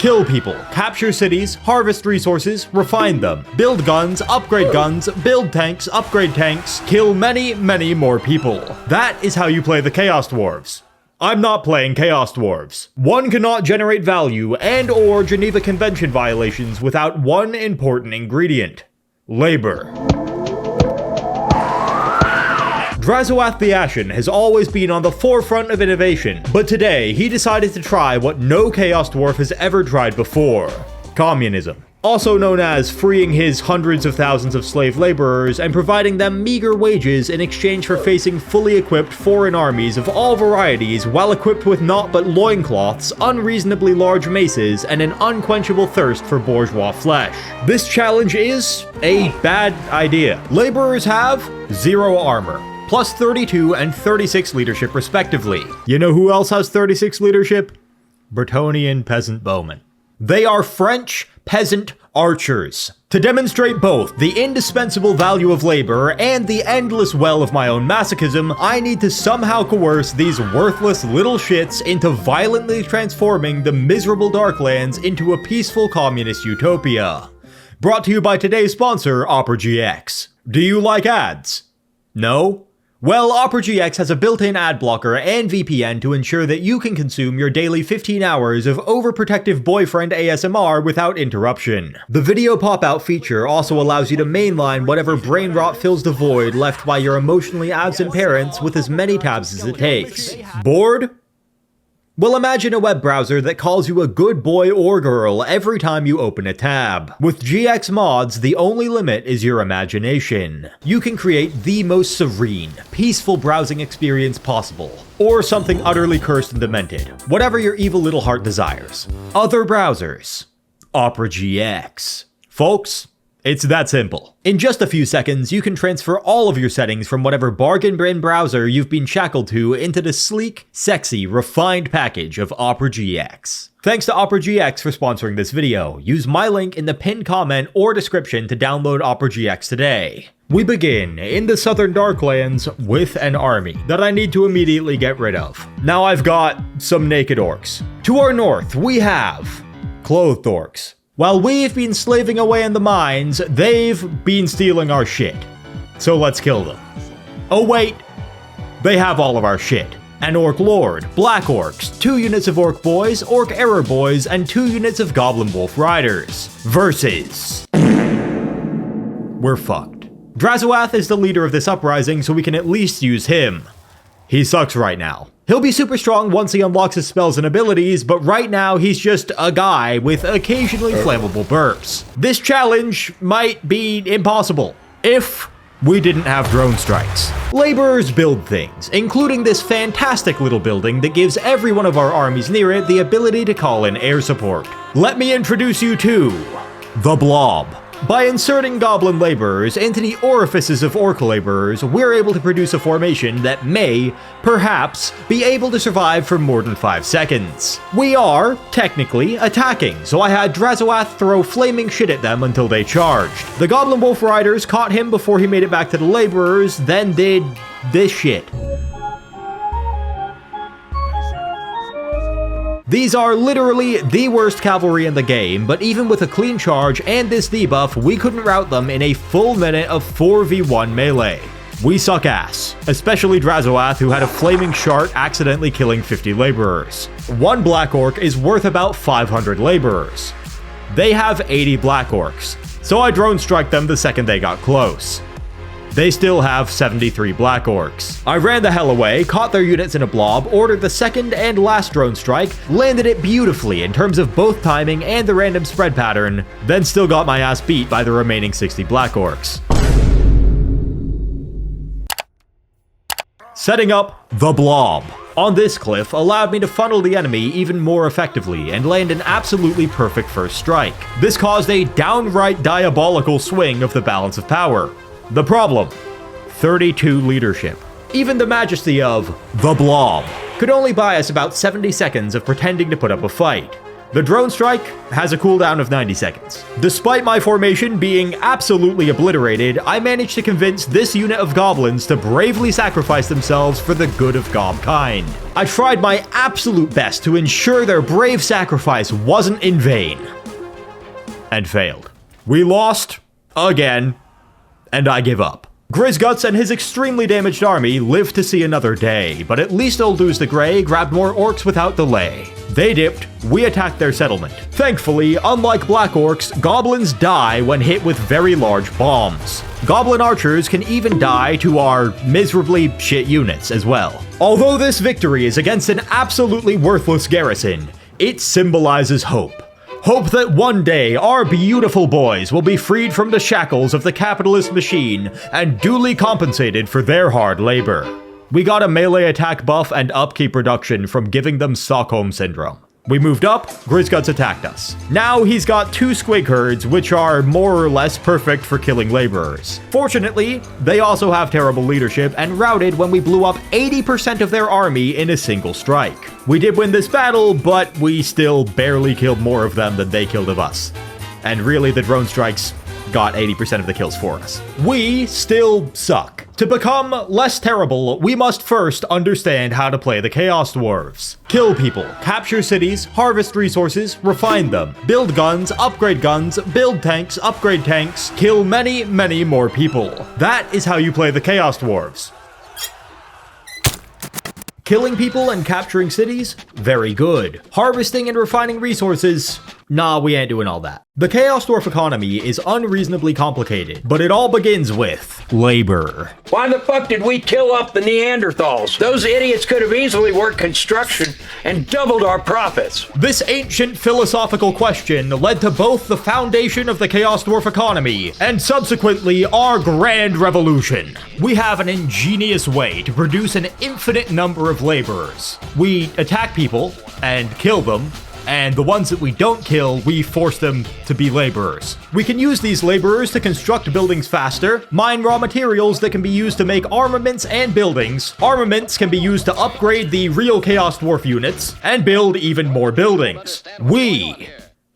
Kill people, capture cities, harvest resources, refine them, build guns, build tanks, upgrade tanks, kill many, many more people. That is how you play the Chaos Dwarves. I'm not playing Chaos Dwarves. One cannot generate value and or Geneva Convention violations without one important ingredient: labor. Drazoath the Ashen has always been on the forefront of innovation, but today he decided to try what no Chaos Dwarf has ever tried before: communism. Also known as freeing his hundreds of thousands of slave laborers and providing them meager wages in exchange for facing fully equipped foreign armies of all varieties while equipped with naught but loincloths, unreasonably large maces, and an unquenchable thirst for bourgeois flesh. This challenge is a bad idea. Laborers have 0 armor, plus 32 and 36 leadership respectively. You know who else has 36 leadership? Bretonnian peasant bowmen. They are French peasant archers. To demonstrate both the indispensable value of labor and the endless well of my own masochism, I need to somehow coerce these worthless little shits into violently transforming the miserable Darklands into a peaceful communist utopia. Brought to you by today's sponsor, Opera GX. Do you like ads? No? Well, Opera GX has a built-in ad blocker and VPN to ensure that you can consume your daily 15 hours of overprotective boyfriend ASMR without interruption. The video pop-out feature also allows you to mainline whatever brain rot fills the void left by your emotionally absent parents with as many tabs as it takes. Bored? Well, imagine a web browser that calls you a good boy or girl every time you open a tab. With GX mods, the only limit is your imagination. You can create the most serene, peaceful browsing experience possible, or something utterly cursed and demented, whatever your evil little heart desires. Other browsers. Opera GX. Folks, it's that simple. In just a few seconds, you can transfer all of your settings from whatever bargain bin browser you've been shackled to into the sleek, sexy, refined package of Opera GX. Thanks to Opera GX for sponsoring this video. Use my link in the pinned comment or description to download Opera GX today. We begin in the Southern Darklands with an army that I need to immediately get rid of. Now I've got some naked orcs. To our north, we have clothed orcs. While we've been slaving away in the mines, they've been stealing our shit. So let's kill them. Oh wait, they have all of our shit. An Orc Lord, Black Orcs, 2 units of Orc Boys, Orc Error Boys, and 2 units of Goblin Wolf Riders. Versus... we're fucked. Drazoath is the leader of this uprising, so we can at least use him. He sucks right now. He'll be super strong once he unlocks his spells and abilities, but right now he's just a guy with occasionally flammable burps. This challenge might be impossible if we didn't have drone strikes. Laborers build things, including this fantastic little building that gives every one of our armies near it the ability to call in air support. Let me introduce you to the Blob. By inserting goblin laborers into the orifices of orc laborers, we're able to produce a formation that may, perhaps, be able to survive for more than 5 seconds. We are, technically, attacking, so I had Drazoath throw flaming shit at them until they charged. The Goblin Wolf Riders caught him before he made it back to the laborers, then did this shit. These are literally the worst cavalry in the game, but even with a clean charge and this debuff, we couldn't rout them in a full minute of 4v1 melee. We suck ass, especially Drazoath, who had a flaming shart accidentally killing 50 laborers. 1 Black Orc is worth about 500 laborers. They have 80 Black Orcs, so I drone strike them the second they got close. They still have 73 Black Orcs. I ran the hell away, caught their units in a blob, ordered the second and last drone strike, landed it beautifully in terms of both timing and the random spread pattern, then still got my ass beat by the remaining 60 Black Orcs. Setting up the Blob on this cliff allowed me to funnel the enemy even more effectively and land an absolutely perfect first strike. This caused a downright diabolical swing of the balance of power. The problem: 32 leadership. Even the majesty of the Blob could only buy us about 70 seconds of pretending to put up a fight. The drone strike has a cooldown of 90 seconds. Despite my formation being absolutely obliterated, I managed to convince this unit of goblins to bravely sacrifice themselves for the good of gobkind. I tried my absolute best to ensure their brave sacrifice wasn't in vain. And failed. We lost again, and I give up. Grizguts and his extremely damaged army lived to see another day, but at least Ulduz the Grey grabbed more orcs without delay. They dipped, we attacked their settlement. Thankfully, unlike black orcs, goblins die when hit with very large bombs. Goblin archers can even die to our miserably shit units as well. Although this victory is against an absolutely worthless garrison, it symbolizes hope. Hope that one day our beautiful boys will be freed from the shackles of the capitalist machine and duly compensated for their hard labor. We got a melee attack buff and upkeep reduction from giving them Stockholm Syndrome. We moved up, Grizguts attacked us. Now he's got 2 squig herds, which are more or less perfect for killing laborers. Fortunately, they also have terrible leadership and routed when we blew up 80% of their army in a single strike. We did win this battle, but we still barely killed more of them than they killed of us. And really, the drone strikes got 80% of the kills for us. We still suck. To become less terrible, we must first understand how to play the Chaos Dwarves. Kill people, capture cities, harvest resources, refine them, build guns, build tanks, upgrade tanks, kill many, many more people. That is how you play the Chaos Dwarves. Killing people and capturing cities? Very good. Harvesting and refining resources? Nah, we ain't doing all that. The Chaos Dwarf economy is unreasonably complicated, but it all begins with labor. Why the fuck did we kill up the Neanderthals? Those idiots could have easily worked construction and doubled our profits. This ancient philosophical question led to both the foundation of the Chaos Dwarf economy and subsequently our grand revolution. We have an ingenious way to produce an infinite number of laborers. We attack people and kill them, and the ones that we don't kill, we force them to be laborers. We can use these laborers to construct buildings faster, mine raw materials that can be used to make armaments and buildings. Armaments can be used to upgrade the real Chaos Dwarf units, and build even more buildings. We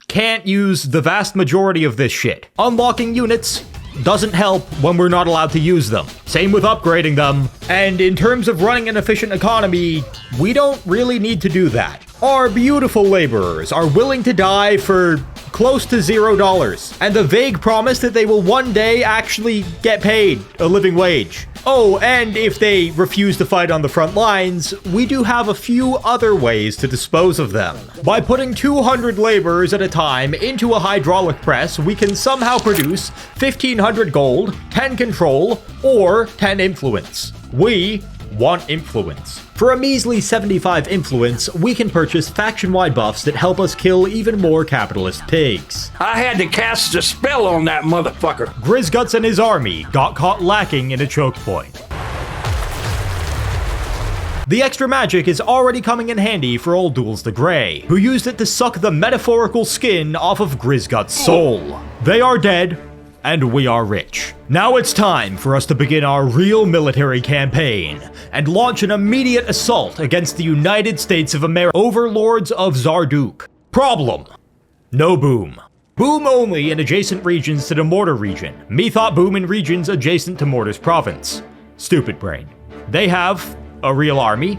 can't use the vast majority of this shit. Unlocking units doesn't help when we're not allowed to use them. Same with upgrading them. And in terms of running an efficient economy, we don't really need to do that. Our beautiful laborers are willing to die for close to $0, and the vague promise that they will one day actually get paid a living wage. Oh, and if they refuse to fight on the front lines, we do have a few other ways to dispose of them. By putting 200 laborers at a time into a hydraulic press, we can somehow produce 1,500 gold, 10 control, or 10 influence. We want influence. For a measly 75 influence, we can purchase faction-wide buffs that help us kill even more capitalist pigs. I had to cast a spell on that motherfucker. Grizguts and his army got caught lacking in a choke point. The extra magic is already coming in handy for Ulduz the Grey, who used it to suck the metaphorical skin off of Grizgut's soul. They are dead, and we are rich. Now it's time for us to begin our real military campaign and launch an immediate assault against the United States of America overlords of Zarduk. Problem: no boom. Boom only in adjacent regions to the Mortar region. Me thought boom in regions adjacent to Mortar's province. Stupid brain. They have a real army.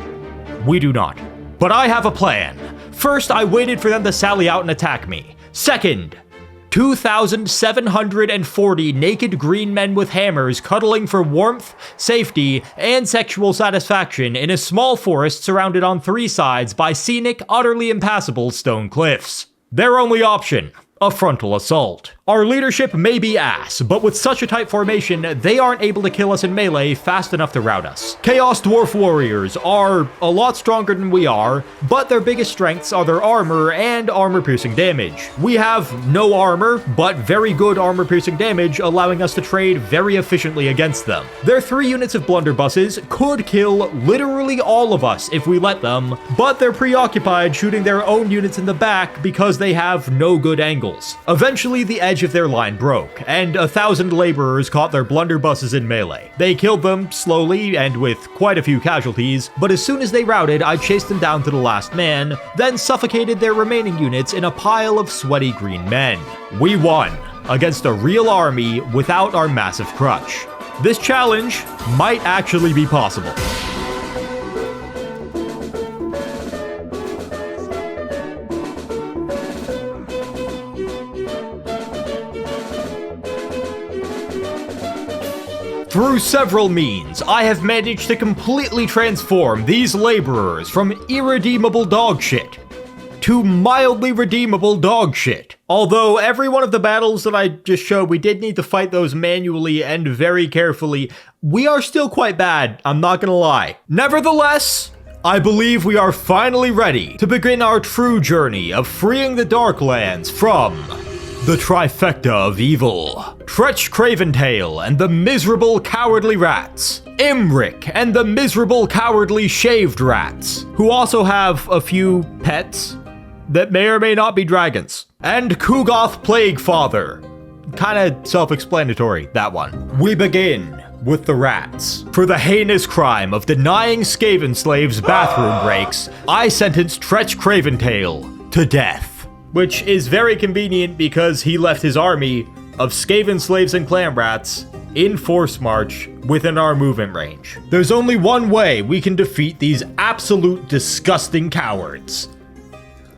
We do not. But I have a plan. First, I waited for them to sally out and attack me. Second, 2,740 naked green men with hammers cuddling for warmth, safety, and sexual satisfaction in a small forest surrounded on 3 sides by scenic, utterly impassable stone cliffs. Their only option: a frontal assault. Our leadership may be ass, but with such a tight formation, they aren't able to kill us in melee fast enough to rout us. Chaos Dwarf warriors are a lot stronger than we are, but their biggest strengths are their armor and armor-piercing damage. We have no armor, but very good armor-piercing damage, allowing us to trade very efficiently against them. Their 3 units of blunderbusses could kill literally all of us if we let them, but they're preoccupied shooting their own units in the back because they have no good angles. Eventually, the edge edge of their line broke, and 1,000 laborers caught their blunderbusses in melee. They killed them slowly and with quite a few casualties, but as soon as they routed, I chased them down to the last man, then suffocated their remaining units in a pile of sweaty green men. We won against a real army without our massive crutch. This challenge might actually be possible. Through several means, I have managed to completely transform these laborers from irredeemable dogshit to mildly redeemable dogshit. Although every one of the battles that I just showed, we did need to fight those manually and very carefully. We are still quite bad, I'm not gonna lie. Nevertheless, I believe we are finally ready to begin our true journey of freeing the Darklands from the trifecta of evil. Tretch Craventail and the miserable cowardly rats. Imric and the miserable cowardly shaved rats, who also have a few pets that may or may not be dragons. And Kugoth Plaguefather. Kinda self-explanatory, that one. We begin with the rats. For the heinous crime of denying Skaven slaves bathroom breaks, I sentenced Tretch Craventail to death. Which is very convenient because he left his army of Skaven slaves and clan rats in force march within our movement range. There's only one way we can defeat these absolute disgusting cowards.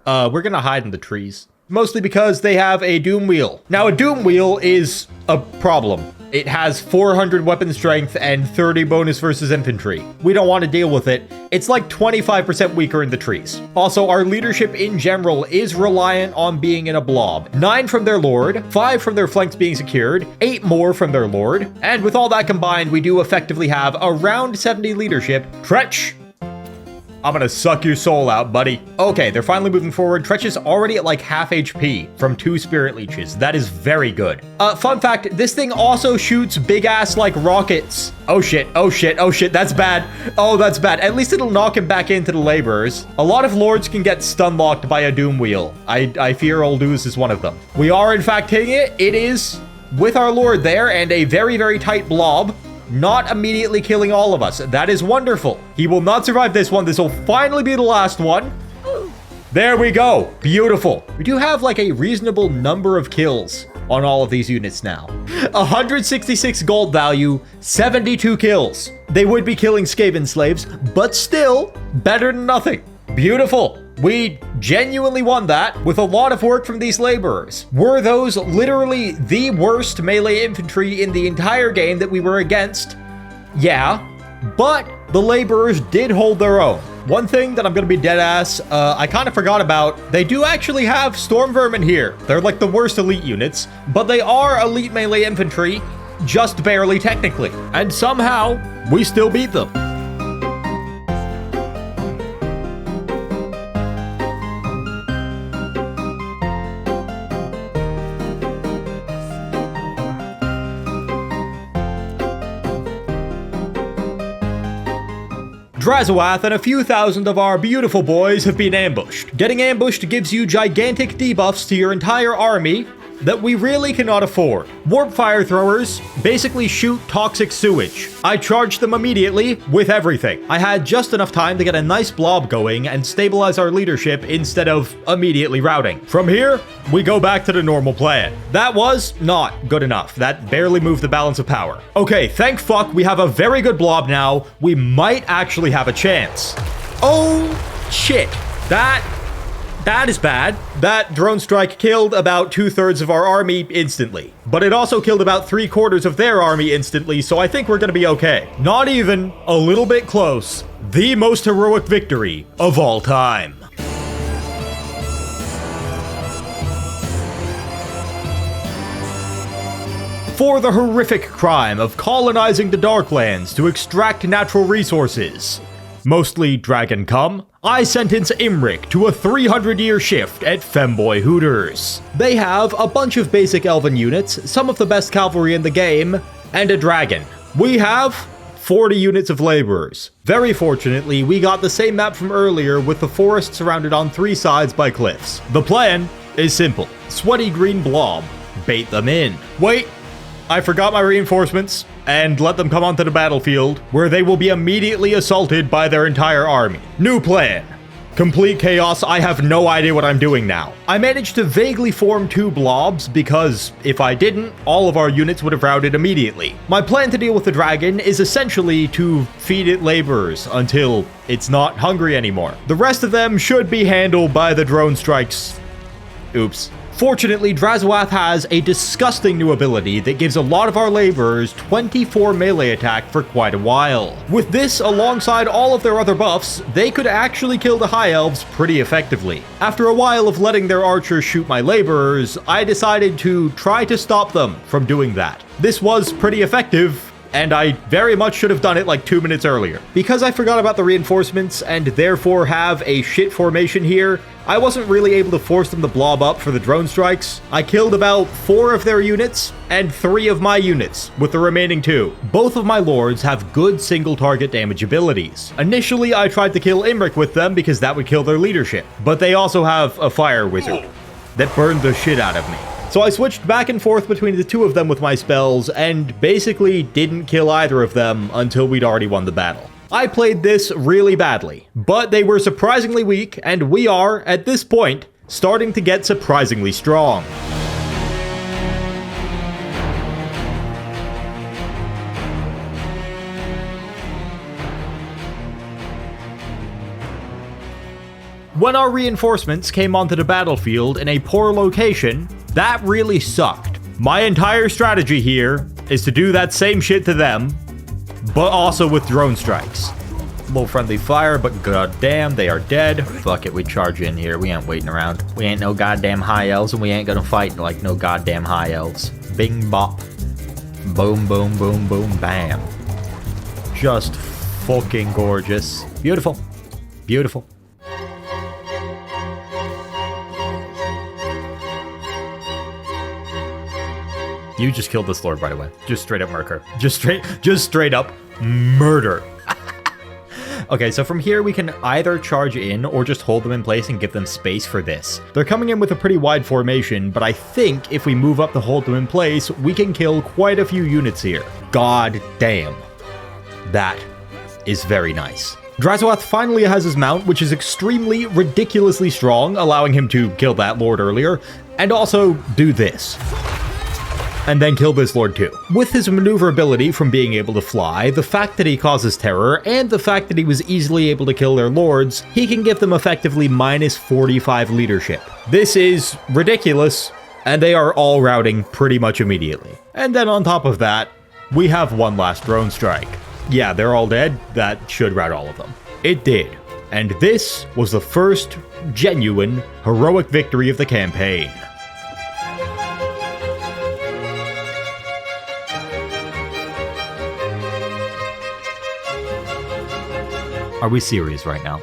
We're gonna hide in the trees. Mostly because they have a Doom Wheel. Now, a Doom Wheel is a problem. It has 400 weapon strength and 30 bonus versus infantry. We don't want to deal with it. It's like 25% weaker in the trees. Also, our leadership in general is reliant on being in a blob. 9 from their lord, 5 from their flanks being secured, 8 more from their lord, and with all that combined, we do effectively have around 70 leadership. Tretch, I'm gonna suck your soul out, buddy. Okay, they're finally moving forward. Tretch is already at like half HP from 2 spirit leeches. That is very good. Fun fact, this thing also shoots big ass like rockets. Oh shit, oh shit, oh shit, that's bad. Oh, that's bad. At least it'll knock him back into the laborers. A lot of lords can get stun locked by a Doom Wheel. I fear Olduz is one of them. We are in fact hitting it. It is with our lord there and a very, very tight blob. Not immediately killing all of us. That is wonderful. He will not survive this one. This will finally be the last one. There we go. Beautiful. We do have like a reasonable number of kills on all of these units now. 166 gold value, 72 kills. They would be killing Skaven slaves, but still better than nothing. Beautiful. We genuinely won that with a lot of work from these laborers. Were those literally the worst melee infantry in the entire game that we were against? Yeah, but the laborers did hold their own. One thing that I'm gonna be dead ass, I kind of forgot about, they do actually have Storm Vermin here. They're like the worst elite units, but they are elite melee infantry, just barely technically. And somehow, we still beat them. Drazoath and a few thousand of our beautiful boys have been ambushed. Getting ambushed gives you gigantic debuffs to your entire army that we really cannot afford. Warp fire throwers basically shoot toxic sewage. I charged them immediately with everything. I had just enough time to get a nice blob going and stabilize our leadership instead of immediately routing. From here, we go back to the normal plan. That was not good enough. That barely moved the balance of power. Okay, thank fuck, we have a very good blob now. We might actually have a chance. Oh, shit. That is bad. That drone strike killed about 2/3 of our army instantly. But it also killed about 3/4 of their army instantly, so I think we're gonna be okay. Not even a little bit close. The most heroic victory of all time. For the horrific crime of colonizing the Darklands to extract natural resources, mostly dragon cum, I sentence Imric to a 300-year shift at Femboy Hooters. They have a bunch of basic elven units, some of the best cavalry in the game, and a dragon. We have 40 units of laborers. Very fortunately, we got the same map from earlier with the forest surrounded on 3 sides by cliffs. The plan is simple. Sweaty green blob. bait them in. Wait, I forgot my reinforcements, and let them come onto the battlefield, where they will be immediately assaulted by their entire army. New plan. Complete chaos. I have no idea what I'm doing now. I managed to vaguely form 2 blobs because if I didn't, all of our units would have routed immediately. My plan to deal with the dragon is essentially to feed it laborers until it's not hungry anymore. The rest of them should be handled by the drone strikes. Oops. Fortunately, Drazoath has a disgusting new ability that gives a lot of our laborers 24 melee attack for quite a while. With this, alongside all of their other buffs, they could actually kill the High Elves pretty effectively. After a while of letting their archers shoot my laborers, I decided to try to stop them from doing that. This was pretty effective, and I very much should have done it like 2 minutes earlier. Because I forgot about the reinforcements and therefore have a shit formation here, I wasn't really able to force them to blob up for the drone strikes. I killed about 4 of their units and 3 of my units, with the remaining 2. Both of my lords have good single target damage abilities. Initially, I tried to kill Imric with them because that would kill their leadership, but they also have a fire wizard that burned the shit out of me. So I switched back and forth between the 2 of them with my spells, and basically didn't kill either of them until we'd already won the battle. I played this really badly, but they were surprisingly weak, and we are, at this point, starting to get surprisingly strong. When our reinforcements came onto the battlefield in a poor location, that really sucked. My entire strategy here is to do that same shit to them, but also with drone strikes. Low friendly fire, but goddamn, they are dead. Fuck it, we charge in here. We ain't waiting around. We ain't no goddamn high elves, and we ain't gonna fight like no goddamn high elves. Bing bop. Boom, boom, boom, boom, bam. Just fucking gorgeous. Beautiful. Beautiful. You just killed this lord, by the way. Just straight up murder. Just straight up murder. Okay, so from here we can either charge in or just hold them in place and give them space for this. They're coming in with a pretty wide formation, but I think if we move up to hold them in place, we can kill quite a few units here. God damn. That is very nice. Drazoath finally has his mount, which is extremely, ridiculously strong, allowing him to kill that lord earlier, and also do this. And then kill this lord too. With his maneuverability from being able to fly, the fact that he causes terror, and the fact that he was easily able to kill their lords, he can give them effectively minus 45 leadership. This is ridiculous, and they are all routing pretty much immediately. And then on top of that, we have one last drone strike. Yeah, they're all dead. That should rout all of them. It did. And this was the first genuine, heroic victory of the campaign. Are we serious right now?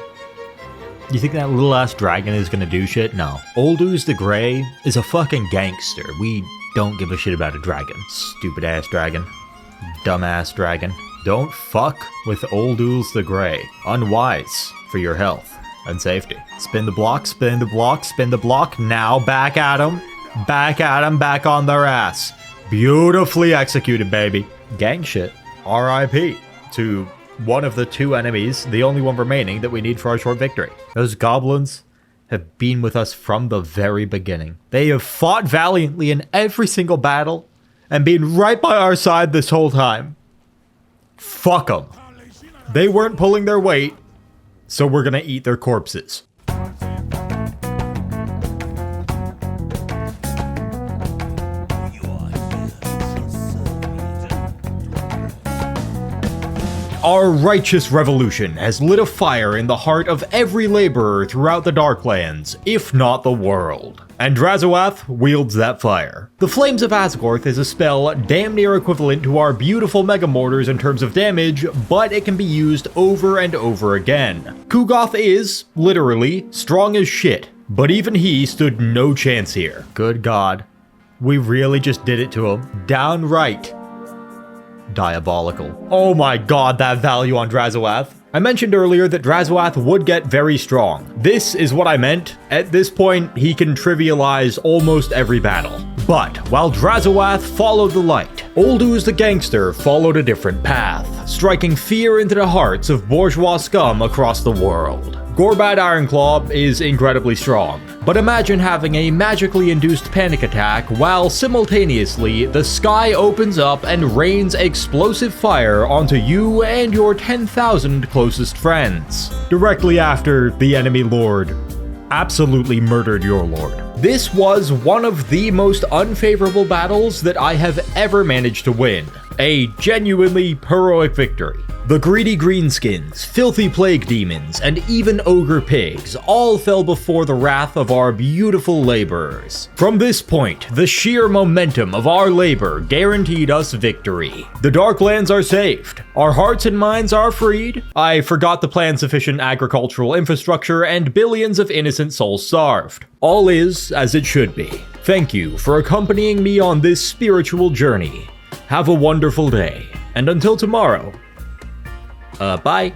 You think that little ass dragon is gonna do shit? No. Olduz the Grey is a fucking gangster. We don't give a shit about a dragon. Stupid ass dragon. Dumbass dragon. Don't fuck with Olduz the Grey. Unwise for your health and safety. Spin the block, spin the block, spin the block. Now back at him. Back at him, back on their ass. Beautifully executed, baby. Gang shit. RIP to one of the 2 enemies, the only one remaining that we need for our short victory. Those goblins have been with us from the very beginning. They have fought valiantly in every single battle and been right by our side this whole time. Fuck them. They weren't pulling their weight, so we're gonna eat their corpses. Our righteous revolution has lit a fire in the heart of every laborer throughout the Darklands, if not the world. And Drazoath wields that fire. The Flames of Asgorth is a spell damn near equivalent to our beautiful Mega Mortars in terms of damage, but it can be used over and over again. Kugoth is, literally, strong as shit, but even he stood no chance here. Good God. We really just did it to him. Downright diabolical. Oh my god, that value on Drazoath. I mentioned earlier that Drazoath would get very strong. This is what I meant. At this point, he can trivialize almost every battle. But while Drazowath followed the light, Olduz the gangster followed a different path, striking fear into the hearts of bourgeois scum across the world. Gourmand Ironclaw is incredibly strong, but imagine having a magically induced panic attack while simultaneously the sky opens up and rains explosive fire onto you and your 10,000 closest friends, directly after the enemy lord absolutely murdered your lord. This was one of the most unfavorable battles that I have ever managed to win. A genuinely heroic victory. The greedy greenskins, filthy plague demons, and even ogre pigs all fell before the wrath of our beautiful laborers. From this point, the sheer momentum of our labor guaranteed us victory. The Darklands are saved. Our hearts and minds are freed. I forgot to plan sufficient agricultural infrastructure, and billions of innocent souls starved. All is as it should be. Thank you for accompanying me on this spiritual journey. Have a wonderful day, and until tomorrow, bye.